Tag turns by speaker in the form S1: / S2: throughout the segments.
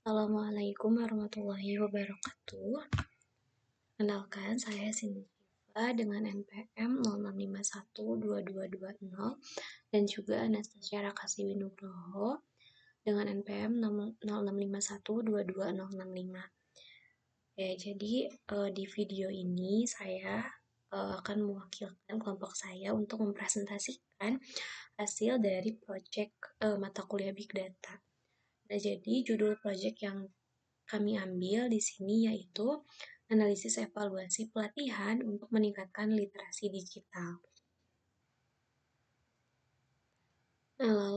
S1: Assalamualaikum warahmatullahi wabarakatuh. Kenalkan, saya Sintifa dengan NPM 06512220 dan juga Anastasia Rakasiwi Nugroho dengan NPM 0651226065. Ya, jadi di video ini saya akan mewakilkan kelompok saya untuk mempresentasikan hasil dari proyek mata kuliah Big Data. Nah, jadi judul proyek yang kami ambil di sini yaitu analisis evaluasi pelatihan untuk meningkatkan literasi digital. Nah,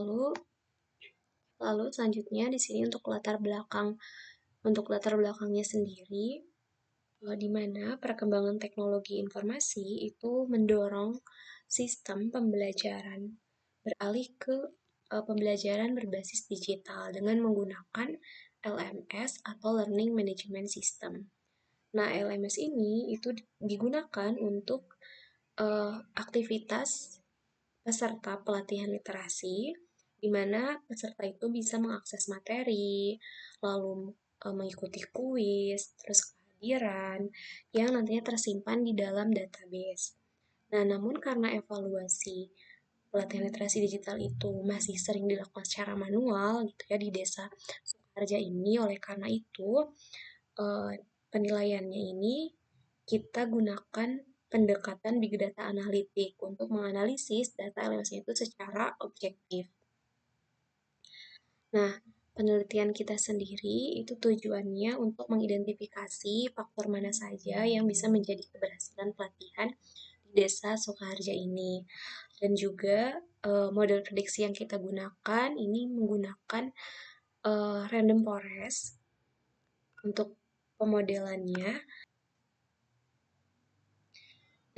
S1: lalu selanjutnya di sini untuk latar belakangnya sendiri, di mana perkembangan teknologi informasi itu mendorong sistem pembelajaran beralih ke pembelajaran berbasis digital dengan menggunakan LMS atau Learning Management System. Nah, LMS ini itu digunakan untuk aktivitas peserta pelatihan literasi, di mana peserta itu bisa mengakses materi, lalu mengikuti kuis, terus kehadiran, yang nantinya tersimpan di dalam database. Nah, namun karena evaluasi pelatihan literasi digital itu masih sering dilakukan secara manual gitu ya di desa Sukaharja ini, oleh karena itu penilaiannya ini kita gunakan pendekatan Big Data Analytic untuk menganalisis data LMS itu secara objektif. Nah, penelitian kita sendiri itu tujuannya untuk mengidentifikasi faktor mana saja yang bisa menjadi keberhasilan pelatihan di desa Sukaharja ini. Dan juga model prediksi yang kita gunakan ini menggunakan random forest untuk pemodelannya.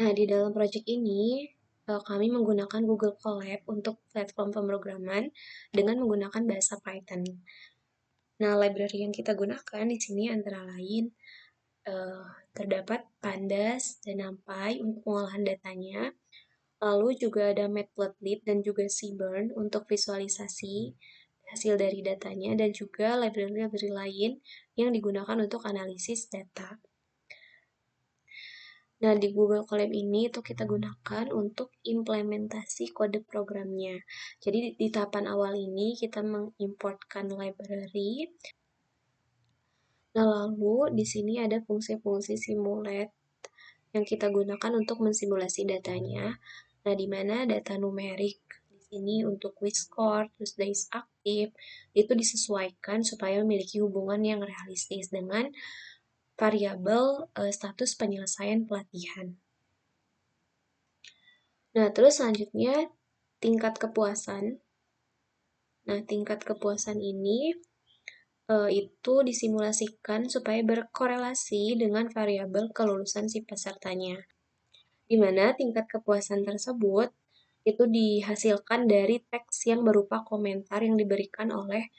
S1: Nah, di dalam proyek ini, kami menggunakan Google Colab untuk platform pemrograman dengan menggunakan bahasa Python. Nah, library yang kita gunakan di sini antara lain terdapat Pandas dan NumPy untuk pengolahan datanya. Lalu juga ada Matplotlib dan juga Seaborn untuk visualisasi hasil dari datanya, dan juga library-library lain yang digunakan untuk analisis data. Nah, di Google Colab ini itu kita gunakan untuk implementasi kode programnya. Jadi di tahapan awal ini kita mengimportkan library. Nah, lalu di sini ada fungsi-fungsi simulate yang kita gunakan untuk mensimulasi datanya. Nah, di mana data numerik di sini untuk quiz score, terus days aktif, itu disesuaikan supaya memiliki hubungan yang realistis dengan variabel status penyelesaian pelatihan. Nah, terus selanjutnya tingkat kepuasan. Nah, tingkat kepuasan ini itu disimulasikan supaya berkorelasi dengan variabel kelulusan si pesertanya. Di mana tingkat kepuasan tersebut itu dihasilkan dari teks yang berupa komentar yang diberikan oleh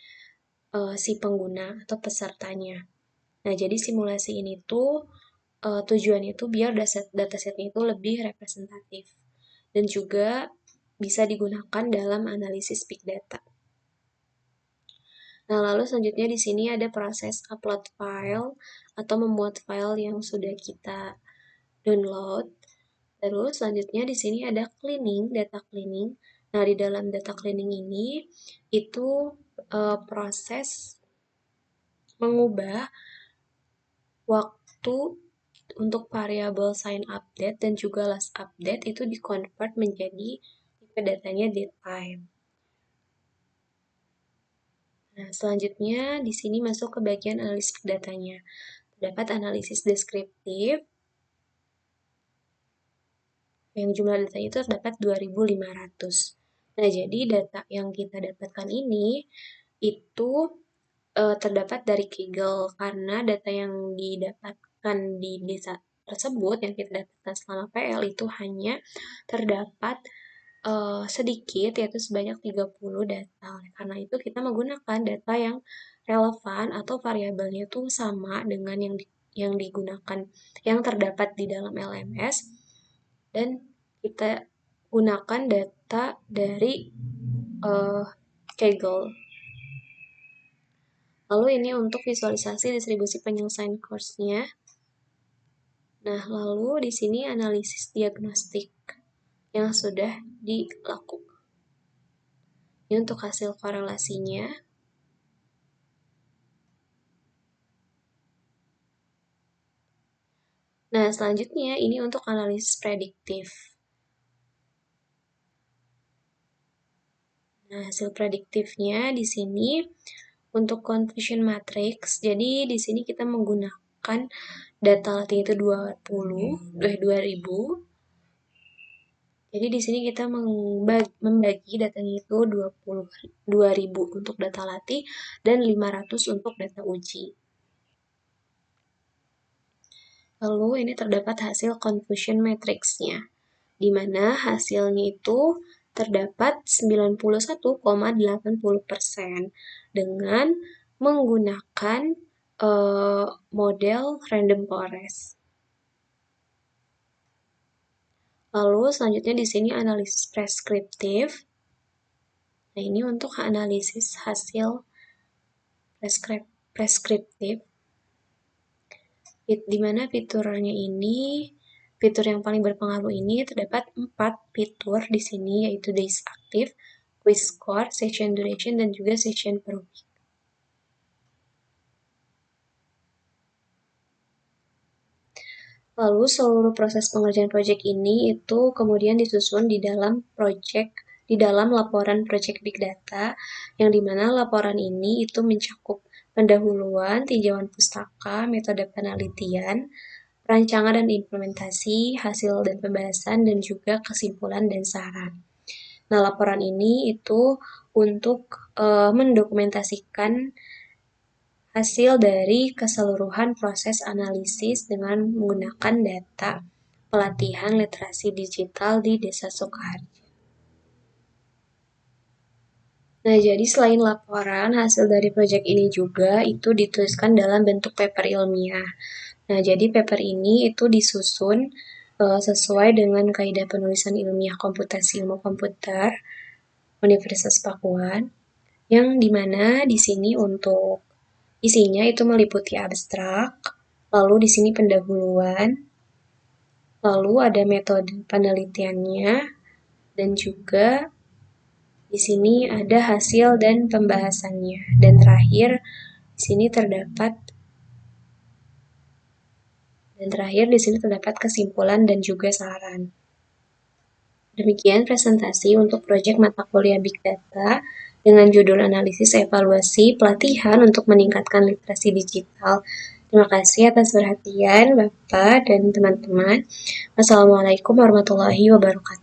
S1: si pengguna atau pesertanya. Nah, jadi simulasi ini tuh tujuannya itu biar datasetnya itu lebih representatif dan juga bisa digunakan dalam analisis big data. Nah, lalu selanjutnya di sini ada proses upload file atau membuat file yang sudah kita download. Terus selanjutnya di sini ada cleaning, data cleaning. Nah, di dalam data cleaning ini itu proses mengubah waktu untuk variabel sign update dan juga last update itu di-convert menjadi tipe datanya datetime. Nah, selanjutnya di sini masuk ke bagian analisis datanya. Terdapat analisis deskriptif, yang jumlah datanya itu terdapat 2.500. Nah, jadi data yang kita dapatkan ini itu terdapat dari Kaggle, karena data yang didapatkan di desa tersebut yang kita dapatkan selama PL itu hanya terdapat sedikit, yaitu sebanyak 30 data. Karena itu kita menggunakan data yang relevan atau variabelnya itu sama dengan yang digunakan, yang terdapat di dalam LMS, dan kita gunakan data dari Kaggle. Lalu ini untuk visualisasi distribusi penyelesaian course-nya. Nah, lalu di sini analisis diagnostik yang sudah dilakukan. Ini untuk hasil korelasinya. Nah, selanjutnya ini untuk analisis prediktif. Nah, hasil prediktifnya di sini untuk confusion matrix. Jadi di sini kita menggunakan data latih itu 2000. Jadi di sini kita membagi datanya itu 2000 untuk data latih dan 500 untuk data uji. Lalu ini terdapat hasil confusion matrix-nya, di mana hasilnya itu terdapat 91,80% dengan menggunakan model random forest. Lalu selanjutnya di sini analisis preskriptif. Nah, ini untuk analisis hasil preskriptif, di mana fiturnya ini, fitur yang paling berpengaruh ini terdapat 4 fitur di sini, yaitu days active, quiz score, session duration, dan juga session per week. Lalu seluruh proses pengerjaan proyek ini itu kemudian disusun di dalam laporan proyek Big Data, yang dimana laporan ini itu mencakup pendahuluan, tinjauan pustaka, metode penelitian, rancangan dan implementasi, hasil dan pembahasan, dan juga kesimpulan dan saran. Nah, laporan ini itu untuk mendokumentasikan hasil dari keseluruhan proses analisis dengan menggunakan data pelatihan literasi digital di Desa Sukaharja. Nah, jadi selain laporan, hasil dari proyek ini juga itu dituliskan dalam bentuk paper ilmiah. Nah, jadi paper ini itu disusun sesuai dengan kaidah penulisan ilmiah komputasi ilmu komputer Universitas Pakuan, yang dimana di sini untuk isinya itu meliputi abstrak, lalu di sini pendahuluan, lalu ada metode penelitiannya, dan juga di sini ada hasil dan pembahasannya. Dan terakhir di sini terdapat kesimpulan dan juga saran. Demikian presentasi untuk proyek mata kuliah Big Data dengan judul analisis evaluasi pelatihan untuk meningkatkan literasi digital. Terima kasih atas perhatian Bapak dan teman-teman. Wassalamualaikum warahmatullahi wabarakatuh.